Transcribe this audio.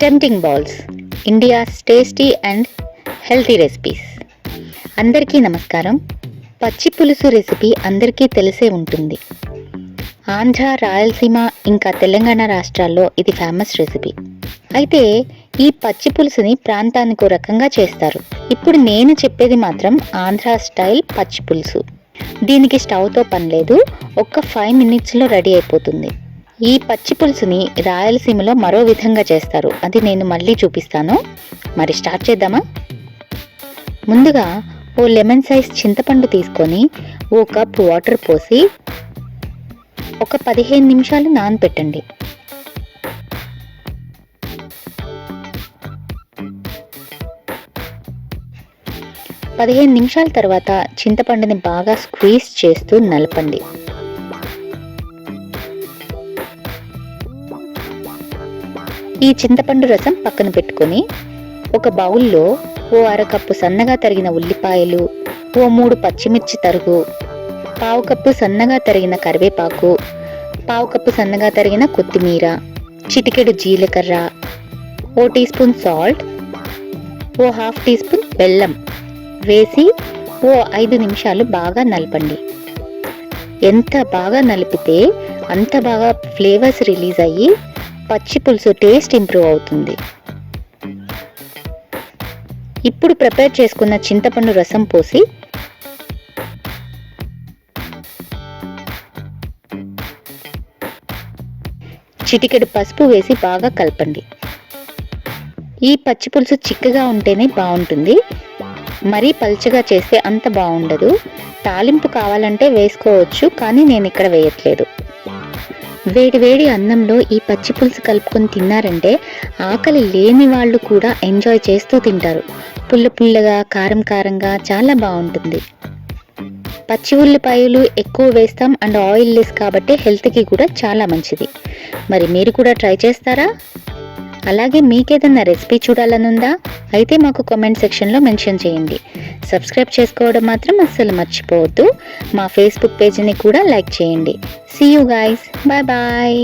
Tempting balls, India's tasty and healthy recipes. అందరికీ నమస్కారం. పచ్చి పులుసు రెసిపీ అందరికీ తెలిసే ఉంటుంది. ఆంధ్ర, రాయలసీమ ఇంకా తెలంగాణ రాష్ట్రాల్లో ఇది ఫేమస్ రెసిపీ. అయితే ఈ పచ్చి పులుసుని ప్రాంతానికి రకంగా చేస్తారు. ఇప్పుడు నేను చెప్పేది మాత్రం ఆంధ్ర స్టైల్ పచ్చి పులుసు. దీనికి స్టవ్తో పని లేదు, ఒక్క 5 minutesలో రెడీ అయిపోతుంది. ఈ పచ్చి పులుసుని రాయలసీమలో మరో విధంగా చేస్తారు, అది నేను మళ్ళీ చూపిస్తాను. మరి స్టార్ట్ చేద్దామా? ముందుగా ఓ లెమన్ సైజ్ చింతపండు తీసుకొని ఓ కప్ వాటర్ పోసి ఒక 15 నిమిషాలు నానబెట్టండి. పదిహేను నిమిషాల తర్వాత చింతపండుని బాగా స్క్వీజ్ చేస్తూ నలపండి. ఈ చింతపండు రసం పక్కన పెట్టుకొని ఒక బౌల్లో ఓ అరకప్పు సన్నగా తరిగిన ఉల్లిపాయలు, ఓ 3 పచ్చిమిర్చి తరుగు, పావు కప్పు సన్నగా తరిగిన కరివేపాకు, పావు కప్పు సన్నగా తరిగిన కొత్తిమీర, చిటికెడు జీలకర్ర, ఓ టీ స్పూన్ సాల్ట్, ఓ 1/2 టీ స్పూన్ బెల్లం వేసి ఓ 5 నిమిషాలు బాగా నలపండి. ఎంత బాగా నలిపితే అంత బాగా ఫ్లేవర్స్ రిలీజ్ అయ్యి పచ్చి పులుసు టేస్ట్ ఇంప్రూవ్ అవుతుంది. ఇప్పుడు ప్రిపేర్ చేసుకున్న చింతపండు రసం పోసి చిటికెడు పసుపు వేసి బాగా కలపండి. ఈ పచ్చి పులుసు చిక్కగా ఉంటేనే బాగుంటుంది, మరీ పల్చగా చేస్తే అంత బాగుండదు. తాలింపు కావాలంటే వేసుకోవచ్చు, కానీ నేను ఇక్కడ వేయట్లేదు. వేడి వేడి అన్నంలో ఈ పచ్చి పులుసు కలుపుకొని తిన్నారంటే ఆకలి లేని వాళ్ళు కూడా ఎంజాయ్ చేస్తూ తింటారు. పుల్ల పుల్లగా, కారం కారంగా చాలా బాగుంటుంది. పచ్చి ఉల్లిపాయలు ఎక్కువ వేస్తాం అండ్ ఆయిల్ లెస్ కాబట్టి హెల్త్కి కూడా చాలా మంచిది. మరి మీరు కూడా ట్రై చేస్తారా? అలాగే మీకేదన్నా రెసిపీ చూడాలనుందా? అయితే మాకు కామెంట్ సెక్షన్లో మెన్షన్ చేయండి. సబ్స్క్రైబ్ చేసుకోవడం మాత్రం అస్సలు మర్చిపోవద్దు. మా ఫేస్బుక్ పేజ్ని కూడా లైక్ చేయండి. See you guys, bye bye.